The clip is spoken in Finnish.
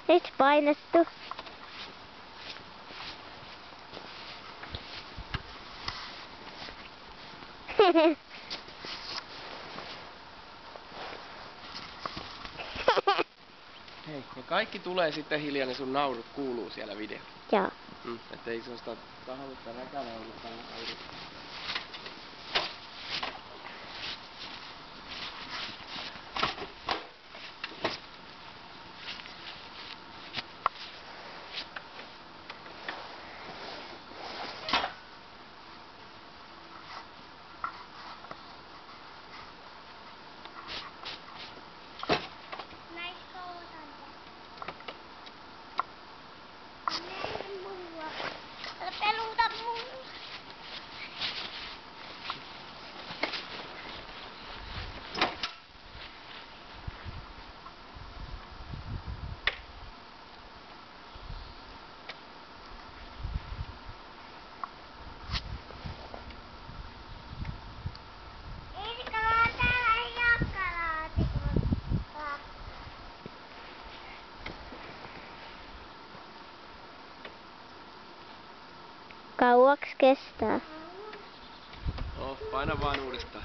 Nyt painettu. Hei, ja kaikki tulee sitten hiljaa, ne sun naurut kuuluu siellä videolla. Joo. Ettei sellaista tahallista räkänaurutta yrittää. Kauaks kestää? No, paina vaan uudestaan.